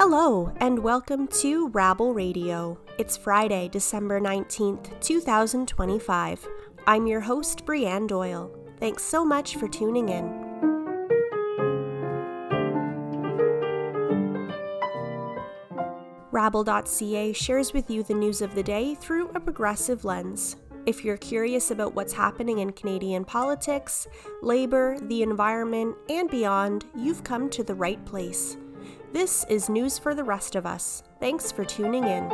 Hello, and welcome to Rabble Radio. It's Friday, December 19th, 2025. I'm your host, Brianne Doyle. Thanks so much for tuning in. rabble.ca shares with you the news of the day through a progressive lens. If you're curious about what's happening in Canadian politics, labor, the environment, and beyond, you've come to the right place. This is news for the rest of us. Thanks for tuning in.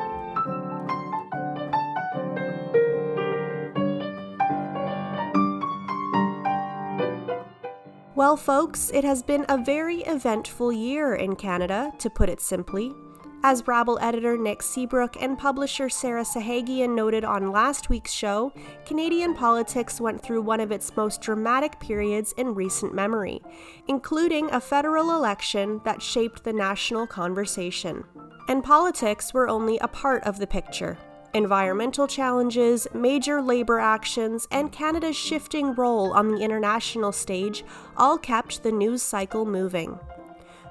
Well, folks, it has been a very eventful year in Canada, to put it simply. As Rabble editor Nick Seebruch and publisher Sarah Sahagian noted on last week's show, Canadian politics went through one of its most dramatic periods in recent memory, including a federal election that shaped the national conversation. And politics were only a part of the picture. Environmental challenges, major labor actions, and Canada's shifting role on the international stage all kept the news cycle moving.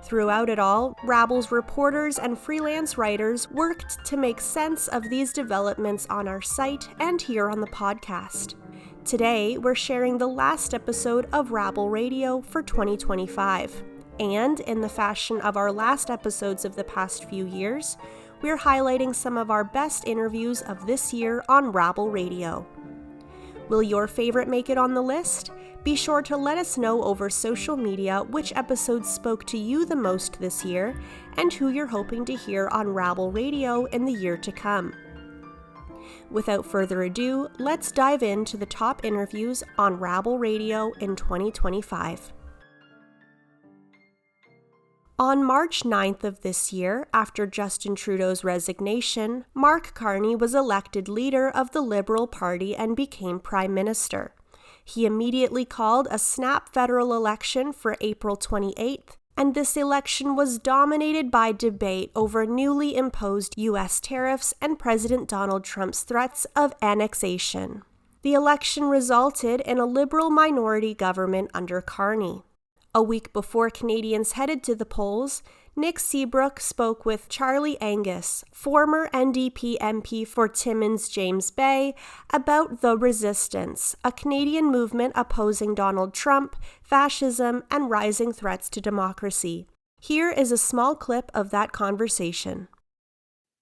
Throughout it all, Rabble's reporters and freelance writers worked to make sense of these developments on our site and here on the podcast. Today, we're sharing the last episode of Rabble Radio for 2025. And in the fashion of our last episodes of the past few years, we're highlighting some of our best interviews of this year on Rabble Radio. Will your favorite make it on the list? Be sure to let us know over social media which episodes spoke to you the most this year and who you're hoping to hear on Rabble Radio in the year to come. Without further ado, let's dive into the top interviews on Rabble Radio in 2025. On March 9th of this year, after Justin Trudeau's resignation, Mark Carney was elected leader of the Liberal Party and became Prime Minister. He immediately called a snap federal election for April 28th, and this election was dominated by debate over newly imposed U.S. tariffs and President Donald Trump's threats of annexation. The election resulted in a Liberal minority government under Carney. A week before Canadians headed to the polls, Nick Seebruch spoke with Charlie Angus, former NDP MP for Timmins James Bay, about the Resistance, a Canadian movement opposing Donald Trump, fascism, and rising threats to democracy. Here is a small clip of that conversation.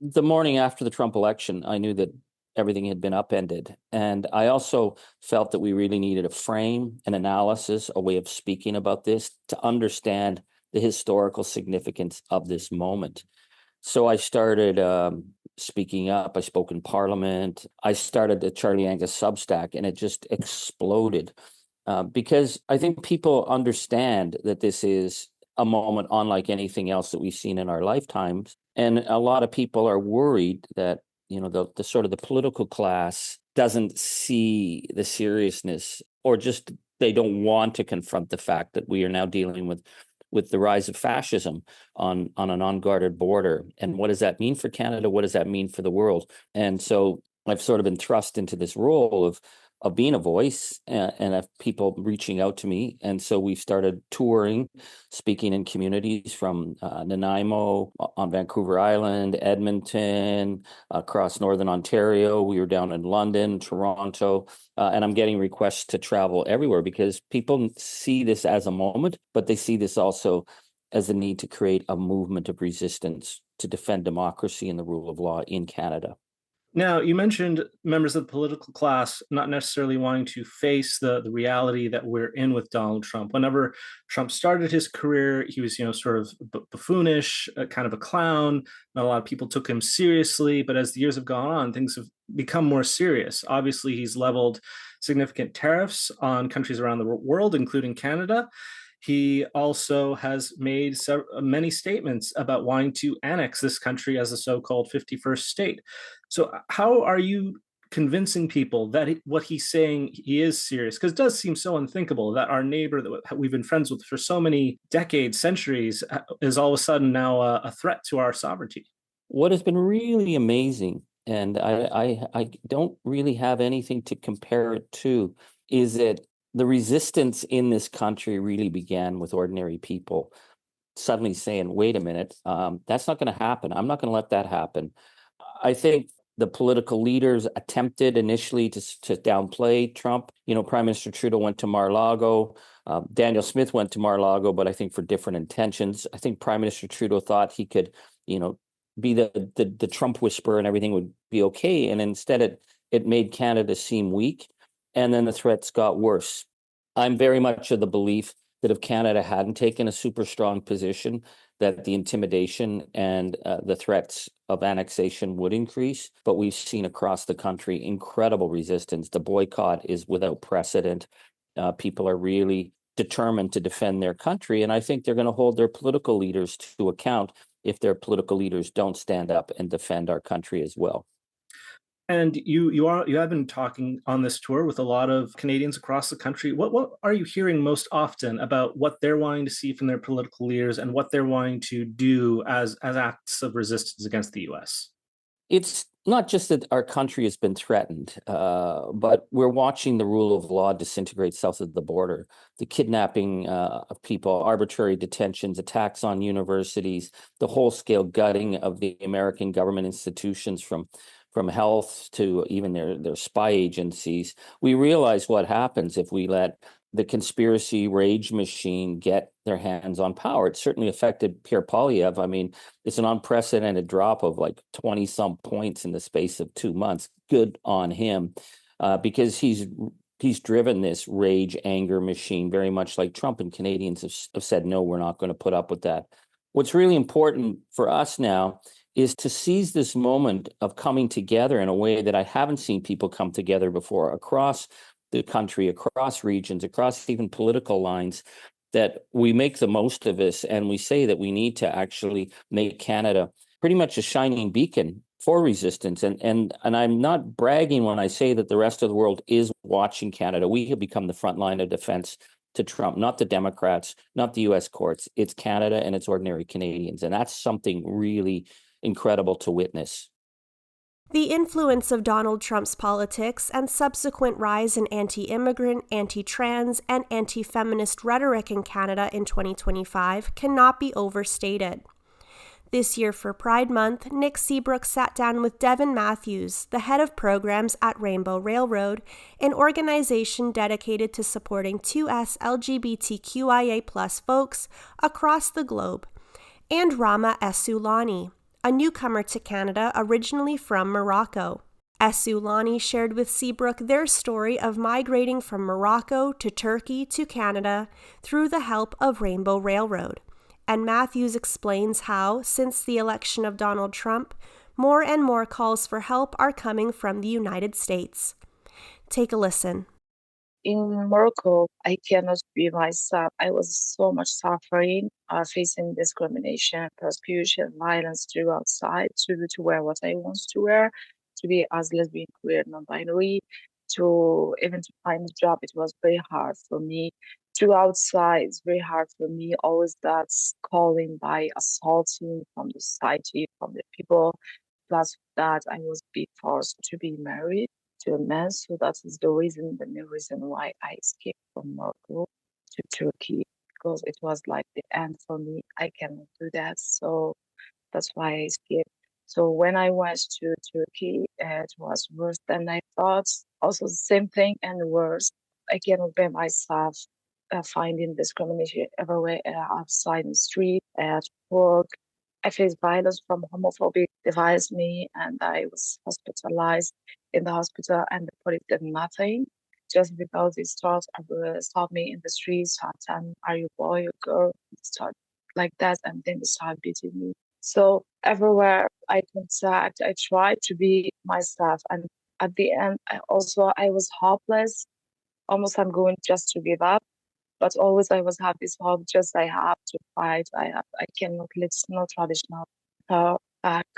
The morning after the Trump election, I knew that everything had been upended. And I also felt that we really needed a frame, an analysis, a way of speaking about this to understand the historical significance of this moment. So I started speaking up. I spoke in Parliament. I started the Charlie Angus Substack, and it just exploded because I think people understand that this is a moment unlike anything else that we've seen in our lifetimes. And a lot of people are worried that the sort of the political class doesn't see the seriousness, or just they don't want to confront the fact that we are now dealing with the rise of fascism on an unguarded border. And what does that mean for Canada? What does that mean for the world? And so I've sort of been thrust into this role of being a voice and of people reaching out to me. And so we've started touring, speaking in communities from Nanaimo on Vancouver Island, Edmonton, across Northern Ontario. We were down in London, Toronto, and I'm getting requests to travel everywhere because people see this as a moment, but they see this also as the need to create a movement of resistance to defend democracy and the rule of law in Canada. Now, you mentioned members of the political class not necessarily wanting to face the reality that we're in with Donald Trump. Whenever Trump started his career, he was, sort of buffoonish, kind of a clown. Not a lot of people took him seriously. But as the years have gone on, things have become more serious. Obviously, he's leveled significant tariffs on countries around the world, including Canada. He also has made many statements about wanting to annex this country as a so-called 51st state. So how are you convincing people that what he's saying, he is serious? Because it does seem so unthinkable that our neighbor that we've been friends with for so many decades, centuries, is all of a sudden now a threat to our sovereignty. What has been really amazing, and I don't really have anything to compare it to, is that the resistance in this country really began with ordinary people suddenly saying, wait a minute, that's not going to happen. I'm not going to let that happen. I think the political leaders attempted initially to downplay Trump. Prime Minister Trudeau went to Mar-a-Lago. Daniel Smith went to Mar-a-Lago, but I think for different intentions. I think Prime Minister Trudeau thought he could, be the Trump whisperer and everything would be okay. And instead it made Canada seem weak. And then the threats got worse. I'm very much of the belief that if Canada hadn't taken a super strong position, that the intimidation and the threats of annexation would increase. But we've seen across the country incredible resistance. The boycott is without precedent. People are really determined to defend their country. And I think they're going to hold their political leaders to account if their political leaders don't stand up and defend our country as well. And you have been talking on this tour with a lot of Canadians across the country. What are you hearing most often about what they're wanting to see from their political leaders and what they're wanting to do as acts of resistance against the U.S.? It's not just that our country has been threatened, but we're watching the rule of law disintegrate south of the border. The kidnapping of people, arbitrary detentions, attacks on universities, the whole-scale gutting of the American government institutions from health to even their spy agencies. We realize what happens if we let the conspiracy rage machine get their hands on power. It certainly affected Pierre Poilievre. I mean, it's an unprecedented drop of like 20 some points in the space of 2 months. Good on him, because he's driven this rage anger machine very much like Trump, and Canadians have said, no, we're not going to put up with that. What's really important for us now is to seize this moment of coming together in a way that I haven't seen people come together before across the country, across regions, across even political lines, that we make the most of this and we say that we need to actually make Canada pretty much a shining beacon for resistance. And I'm not bragging when I say that the rest of the world is watching Canada. We have become the front line of defense to Trump, not the Democrats, not the US courts. It's Canada and it's ordinary Canadians. And that's something really incredible to witness. The influence of Donald Trump's politics and subsequent rise in anti-immigrant, anti-trans, and anti-feminist rhetoric in Canada in 2025 cannot be overstated. This year for Pride Month, Nick Seebruch sat down with Devin Matthews, the head of programs at Rainbow Railroad, an organization dedicated to supporting 2S LGBTQIA+ folks across the globe, and Rama Essoulani, a newcomer to Canada originally from Morocco. Essoulani shared with Seebruch their story of migrating from Morocco to Turkey to Canada through the help of Rainbow Railroad. And Matthews explains how, since the election of Donald Trump, more and more calls for help are coming from the United States. Take a listen. In Morocco, I cannot be myself. I was so much suffering, facing discrimination, persecution, violence throughout outside to wear what I want to wear, to be as lesbian, queer, non-binary, to even to find a job. It was very hard for me. To outside, it's very hard for me. Always that's calling by assaulting from the society, from the people. Plus that I was being forced to be married to a man. So that is the main reason why I escaped from Morocco to Turkey, because it was like the end for me. I cannot do that. So that's why I escaped. So when I went to Turkey, it was worse than I thought. Also the same thing and worse. I cannot bear myself finding discrimination everywhere, outside in the street, at work. I faced violence from homophobic devised me, and I was hospitalized in the hospital, and the police did nothing. Just because they stop me in the streets, and are you a boy or girl? Start like that, and then they start beating me. So everywhere I contact, I try to be myself, and at the end, I was hopeless. Almost I'm going just to give up. But always I was have this hope, just I have to fight. I cannot live no traditional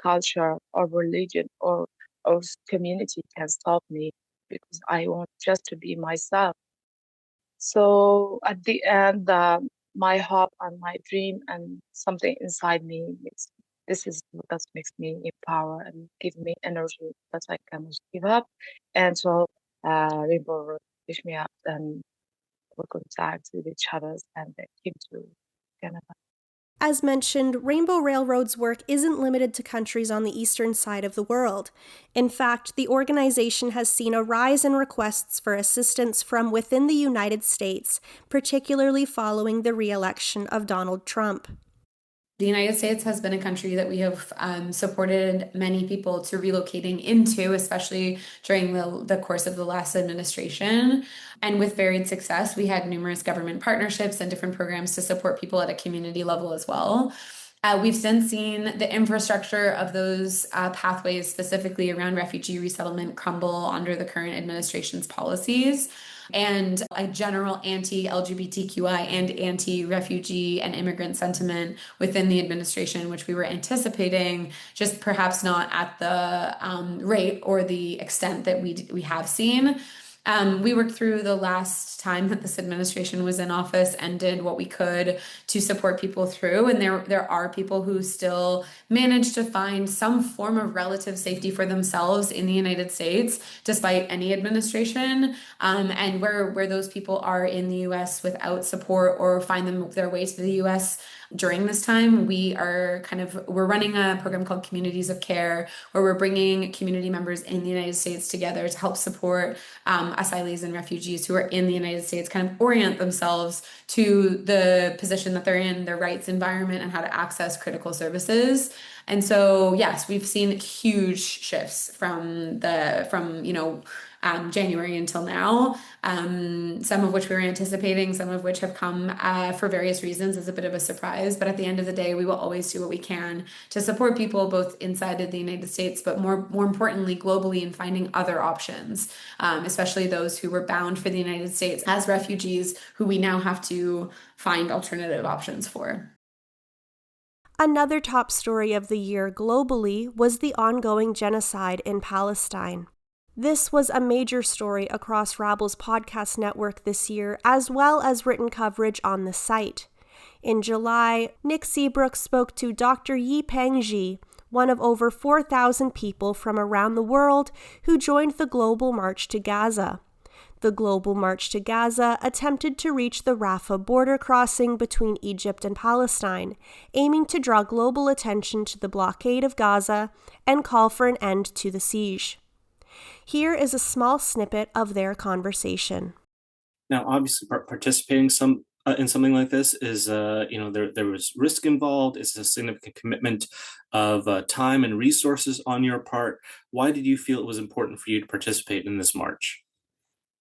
culture or religion or community can stop me, because I want just to be myself. So at the end, my hope and my dream and something inside me, this is that makes me empower and give me energy that I cannot give up. And so Rainbow pushed me up and contact with each other, and they came to Canada. As mentioned, Rainbow Railroad's work isn't limited to countries on the eastern side of the world. In fact, the organization has seen a rise in requests for assistance from within the United States, particularly following the re-election of Donald Trump. The United States has been a country that we have supported many people to relocating into, especially during the course of the last administration. And with varied success, we had numerous government partnerships and different programs to support people at a community level as well. We've since seen the infrastructure of those pathways, specifically around refugee resettlement, crumble under the current administration's policies. And a general anti-LGBTQI and anti-refugee and immigrant sentiment within the administration, which we were anticipating, just perhaps not at the rate or the extent that we have seen. We worked through the last time that this administration was in office and did what we could to support people through. And there are people who still manage to find some form of relative safety for themselves in the United States, despite any administration. And where those people are in the US without support or find their way to the US during this time, we're running a program called Communities of Care, where we're bringing community members in the United States together to help support asylees and refugees who are in the United States kind of orient themselves to the position that they're in, their rights environment, and how to access critical services. And so, yes, we've seen huge shifts from January until now, some of which we were anticipating, some of which have come for various reasons as a bit of a surprise. But at the end of the day, we will always do what we can to support people both inside of the United States, but more importantly, globally, in finding other options, especially those who were bound for the United States as refugees, who we now have to find alternative options for. Another top story of the year globally was the ongoing genocide in Palestine. This was a major story across Rabble's podcast network this year, as well as written coverage on the site. In July, Nick Seebruch spoke to Dr. Yipeng Ji, one of over 4,000 people from around the world who joined the Global March to Gaza. The Global March to Gaza attempted to reach the Rafah border crossing between Egypt and Palestine, aiming to draw global attention to the blockade of Gaza and call for an end to the siege. Here is a small snippet of their conversation. Now, obviously, participating in something like this is, there was risk involved. It's a significant commitment of time and resources on your part. Why did you feel it was important for you to participate in this march?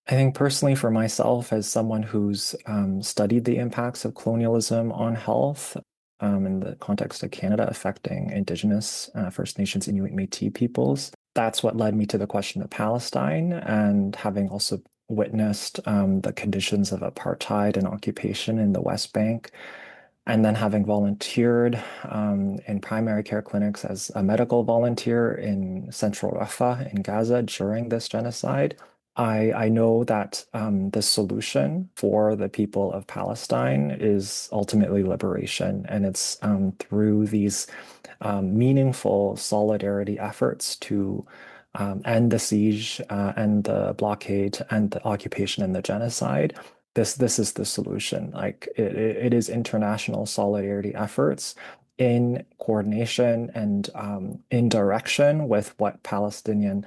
I think personally for myself, as someone who's studied the impacts of colonialism on health in the context of Canada affecting Indigenous, First Nations, Inuit, Métis peoples, that's what led me to the question of Palestine, and having also witnessed the conditions of apartheid and occupation in the West Bank, and then having volunteered in primary care clinics as a medical volunteer in Central Rafah in Gaza during this genocide. I know that the solution for the people of Palestine is ultimately liberation, and it's through these meaningful solidarity efforts to end the siege, end the blockade, and the occupation and the genocide. This is the solution. Like it is international solidarity efforts in coordination and in direction with what Palestinian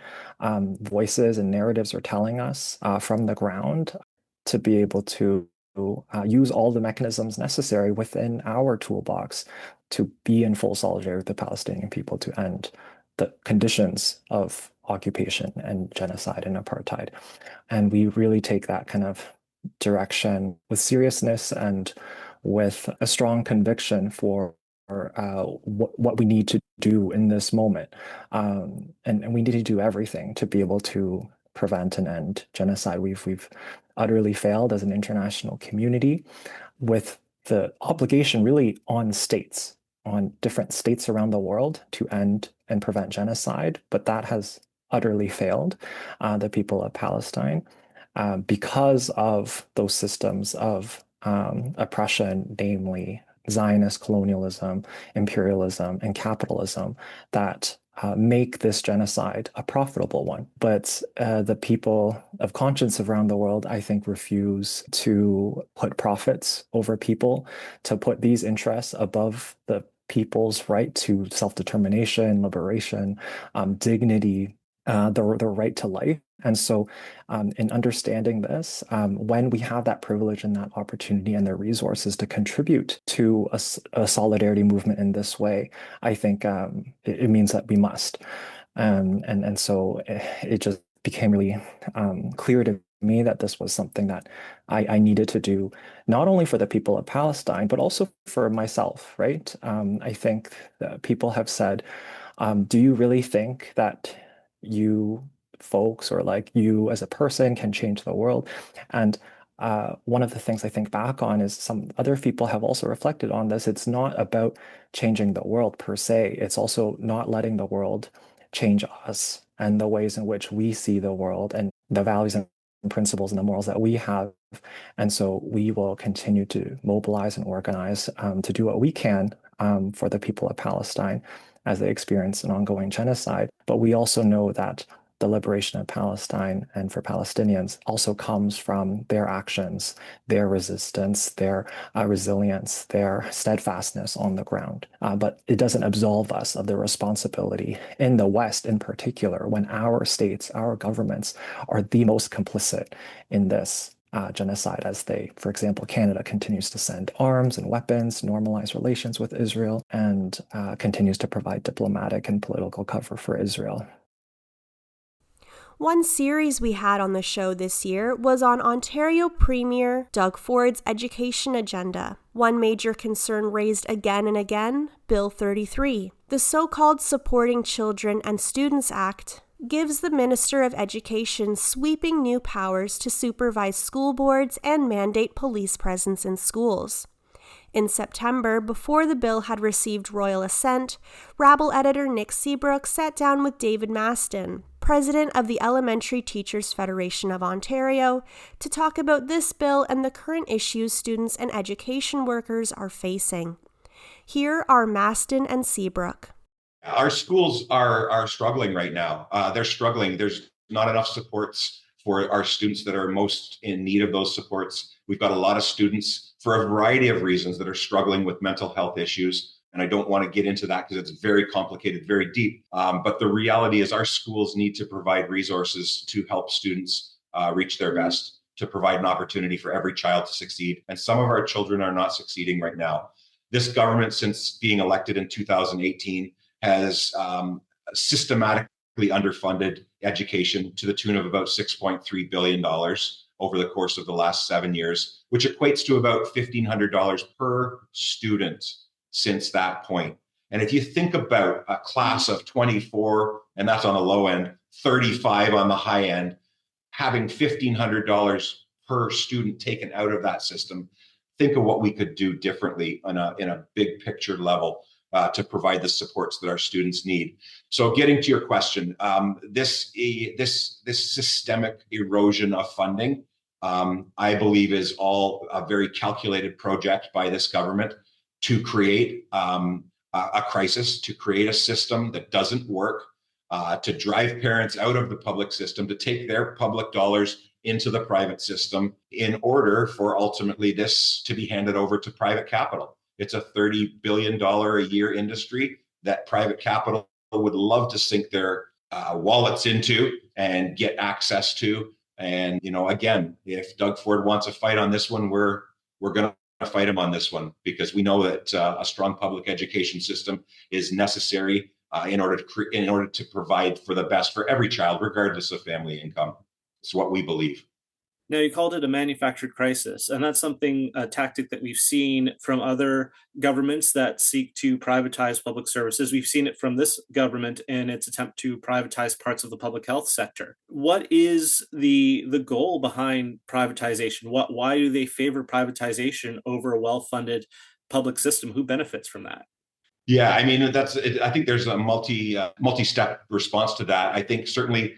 voices and narratives are telling us from the ground, to be able to use all the mechanisms necessary within our toolbox to be in full solidarity with the Palestinian people to end the conditions of occupation and genocide and apartheid. And we really take that kind of direction with seriousness and with a strong conviction for what we need to do in this moment. And we need to do everything to be able to prevent and end genocide. We've utterly failed as an international community, with the obligation really on states, on different states around the world, to end and prevent genocide. But that has utterly failed the people of Palestine because of those systems of oppression, namely Zionist colonialism, imperialism, and capitalism that make this genocide a profitable one. But the people of conscience around the world, I think, refuse to put profits over people, to put these interests above the people's right to self-determination, liberation, dignity, the right to life. And so in understanding this, when we have that privilege and that opportunity and the resources to contribute to a solidarity movement in this way, I think it means that we must. And so it just became really clear to me that this was something that I needed to do, not only for the people of Palestine, but also for myself, right? I think that people have said, do you really think that you folks or like you as a person can change the world? And one of the things I think back on is some other people have also reflected on this. It's not about changing the world per se. It's also not letting the world change us and the ways in which we see the world and the values and principles and the morals that we have. And so we will continue to mobilize and organize to do what we can for the people of Palestine as they experience an ongoing genocide. But we also know that the liberation of Palestine and for Palestinians also comes from their actions, their resistance, their resilience, their steadfastness on the ground. But it doesn't absolve us of the responsibility in the West in particular, when our states, our governments are the most complicit in this genocide, as they, for example, Canada continues to send arms and weapons, normalize relations with Israel, and continues to provide diplomatic and political cover for Israel. One series we had on the show this year was on Ontario Premier Doug Ford's education agenda. One major concern raised again and again, Bill 33. The so-called Supporting Children and Students Act gives the Minister of Education sweeping new powers to supervise school boards and mandate police presence in schools. In September, before the bill had received royal assent, Rabble editor Nick Seebruch sat down with David Maston, president of the Elementary Teachers Federation of Ontario, to talk about this bill and the current issues students and education workers are facing. Here are Maston and Seebruch. Our schools are struggling right now. They're struggling. There's not enough supports for our students that are most in need of those supports. We've got a lot of students for a variety of reasons that are struggling with mental health issues. And I don't want to get into that because it's very complicated, very deep. But the reality is our schools need to provide resources to help students reach their best, to provide an opportunity for every child to succeed. And some of our children are not succeeding right now. This government, since being elected in 2018, has systematically underfunded education to the tune of about $6.3 billion over the course of the last 7 years, which equates to about $1,500 per student since that point. And if you think about a class of 24, and that's on the low end, 35 on the high end, having $1,500 per student taken out of that system, think of what we could do differently in a big picture level to provide the supports that our students need. So getting to your question, this systemic erosion of funding, I believe is all a very calculated project by this government to create a crisis, to create a system that doesn't work, to drive parents out of the public system, to take their public dollars into the private system in order for ultimately this to be handed over to private capital. It's a $30 billion a year industry that private capital would love to sink their wallets into and get access to. And, you know, again, if Doug Ford wants a fight on this one, we're going to fight him on this one, because we know that a strong public education system is necessary in order to provide for the best for every child, regardless of family income. It's what we believe. Now, you called it a manufactured crisis, and that's a tactic that we've seen from other governments that seek to privatize public services. We've seen it from this government in its attempt to privatize parts of the public health sector. What is the goal behind privatization? Why do they favor privatization over a well-funded public system? Who benefits from that? Yeah, I mean, I think there's a multi-step response to that. I think certainly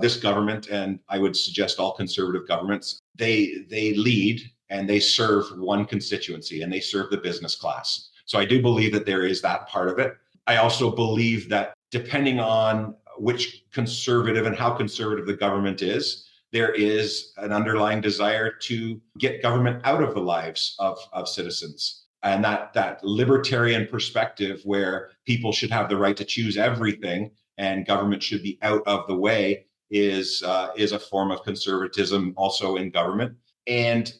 this government, and I would suggest all conservative governments, they lead and they serve one constituency, and they serve the business class. So I do believe that there is that part of it. I also believe that depending on which conservative and how conservative the government is, there is an underlying desire to get government out of the lives of citizens. And that libertarian perspective where people should have the right to choose everything and government should be out of the way is a form of conservatism also in government. And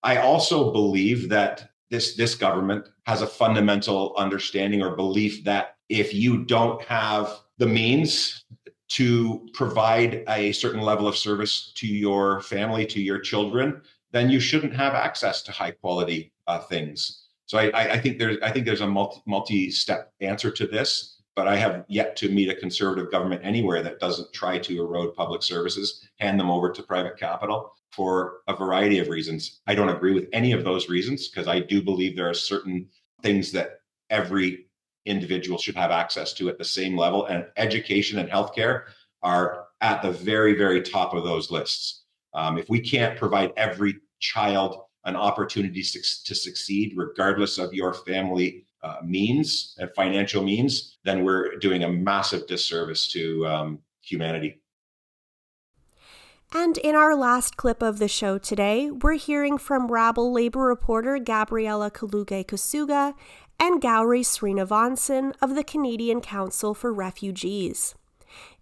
I also believe that this government has a fundamental understanding or belief that if you don't have the means to provide a certain level of service to your family, to your children, then you shouldn't have access to high quality things. So I think there's a multi-step answer to this, but I have yet to meet a conservative government anywhere that doesn't try to erode public services, hand them over to private capital for a variety of reasons. I don't agree with any of those reasons because I do believe there are certain things that every individual should have access to at the same level, and education and healthcare are at the very, very top of those lists. If we can't provide every child an opportunity to succeed, regardless of your family means and financial means, then we're doing a massive disservice to humanity. And in our last clip of the show today, we're hearing from Rabble labor reporter Gabriela Kaluge-Kasuga and Gowri Srinivasan of the Canadian Council for Refugees.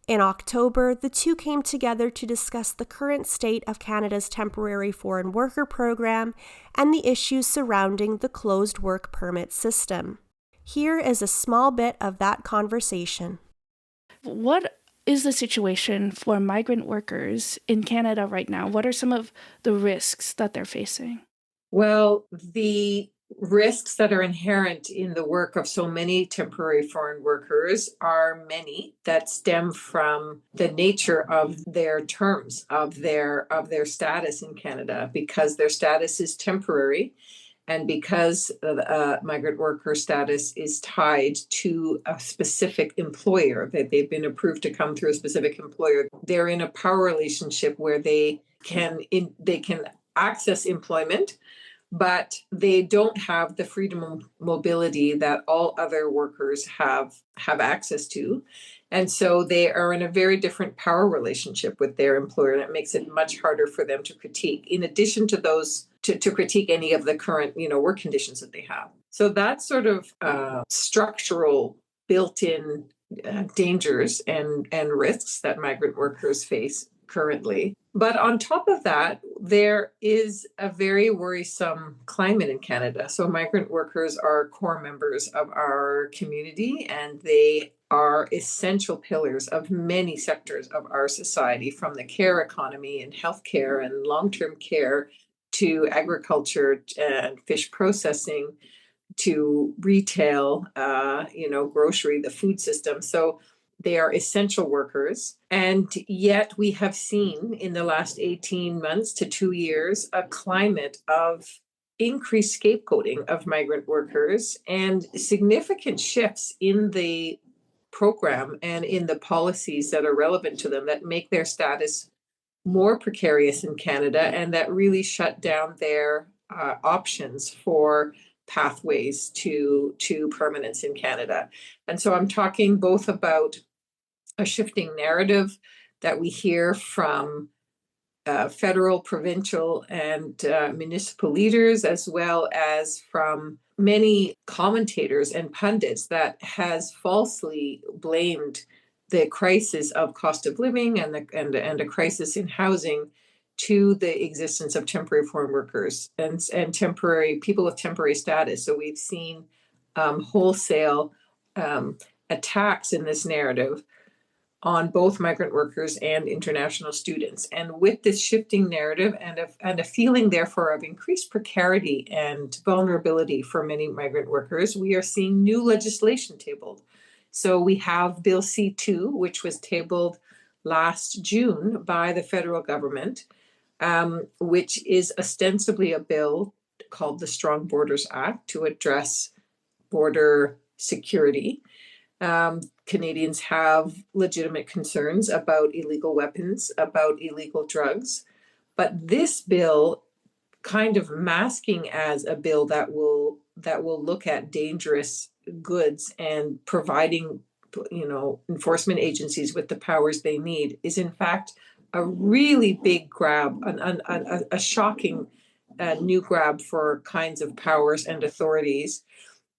In October, the two came together to discuss the current state of Canada's temporary foreign worker program and the issues surrounding the closed work permit system. Here is a small bit of that conversation. What is the situation for migrant workers in Canada right now? What are some of the risks that they're facing? Well, the risks that are inherent in the work of so many temporary foreign workers are many that stem from the nature of their terms of their status in Canada, because their status is temporary and because migrant worker status is tied to a specific employer, that they've been approved to come through a specific employer. They're in a power relationship where they can access employment, but they don't have the freedom of mobility that all other workers have access to. And so they are in a very different power relationship with their employer, and it makes it much harder for them to critique, in addition to those, to critique any of the current, work conditions that they have. So that's sort of structural built-in dangers and risks that migrant workers face currently. But on top of that, there is a very worrisome climate in Canada. So migrant workers are core members of our community, and they are essential pillars of many sectors of our society, from the care economy and healthcare and long-term care to agriculture and fish processing to retail, grocery, the food system. So they are essential workers. And yet we have seen in the last 18 months to 2 years a climate of increased scapegoating of migrant workers and significant shifts in the program and in the policies that are relevant to them that make their status more precarious in Canada and that really shut down their options for pathways to permanence in Canada. And so I'm talking both about a shifting narrative that we hear from federal, provincial, and municipal leaders, as well as from many commentators and pundits that has falsely blamed the crisis of cost of living and a crisis in housing to the existence of temporary foreign workers and temporary people with temporary status. So we've seen wholesale attacks in this narrative on both migrant workers and international students. And with this shifting narrative and a feeling, therefore, of increased precarity and vulnerability for many migrant workers, we are seeing new legislation tabled. So we have Bill C2, which was tabled last June by the federal government, which is ostensibly a bill called the Strong Borders Act to address border security. Canadians have legitimate concerns about illegal weapons, about illegal drugs, but this bill kind of masking as a bill that will look at dangerous goods and providing enforcement agencies with the powers they need is in fact a really big grab, a shocking new grab for kinds of powers and authorities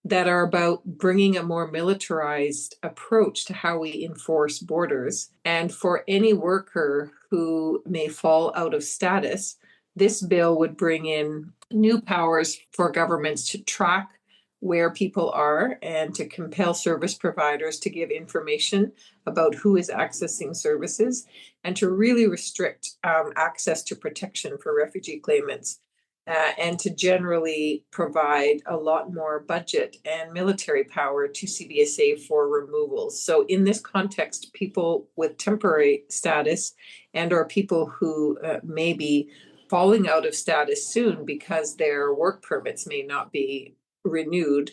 that are about bringing a more militarized approach to how we enforce borders. And for any worker who may fall out of status, this bill would bring in new powers for governments to track where people are and to compel service providers to give information about who is accessing services and to really restrict access to protection for refugee claimants. And to generally provide a lot more budget and military power to CBSA for removals. So in this context, people with temporary status and or people who may be falling out of status soon because their work permits may not be renewed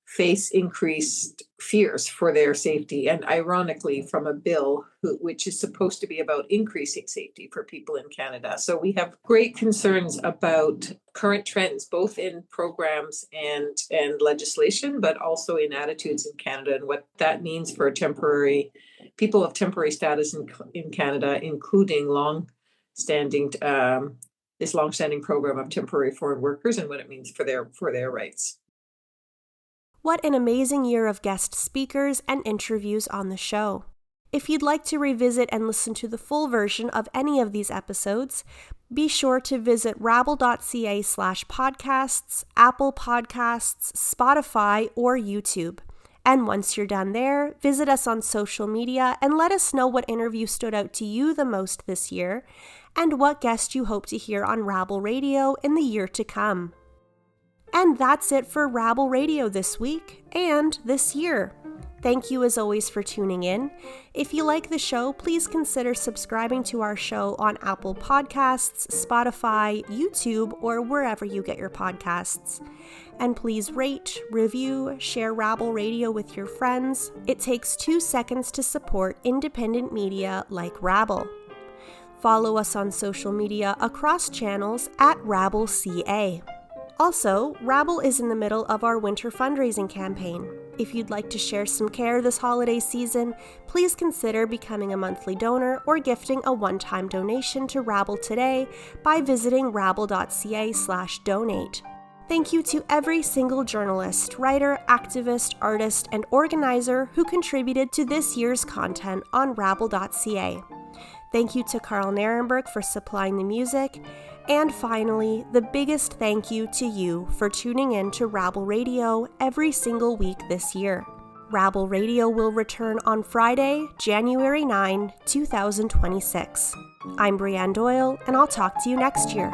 face increased fears for their safety, and ironically from a bill which is supposed to be about increasing safety for people in Canada. So we have great concerns about current trends, both in programs and legislation, but also in attitudes in Canada and what that means for people of temporary status in Canada, including this long-standing program of temporary foreign workers and what it means for their rights. What an amazing year of guest speakers and interviews on the show. If you'd like to revisit and listen to the full version of any of these episodes, be sure to visit rabble.ca/podcasts, Apple Podcasts, Spotify, or YouTube. And once you're done there, visit us on social media and let us know what interview stood out to you the most this year and what guest you hope to hear on Rabble Radio in the year to come. And that's it for Rabble Radio this week and this year. Thank you as always for tuning in. If you like the show, please consider subscribing to our show on Apple Podcasts, Spotify, YouTube, or wherever you get your podcasts. And please rate, review, share Rabble Radio with your friends. It takes 2 seconds to support independent media like Rabble. Follow us on social media across channels at rabble.ca. Also, Rabble is in the middle of our winter fundraising campaign. If you'd like to share some care this holiday season, please consider becoming a monthly donor or gifting a one-time donation to Rabble today by visiting rabble.ca/donate. Thank you to every single journalist, writer, activist, artist, and organizer who contributed to this year's content on rabble.ca. Thank you to Carl Narenberg for supplying the music. And finally, the biggest thank you to you for tuning in to Rabble Radio every single week this year. Rabble Radio will return on Friday, January 9, 2026. I'm Brianne Doyle, and I'll talk to you next year.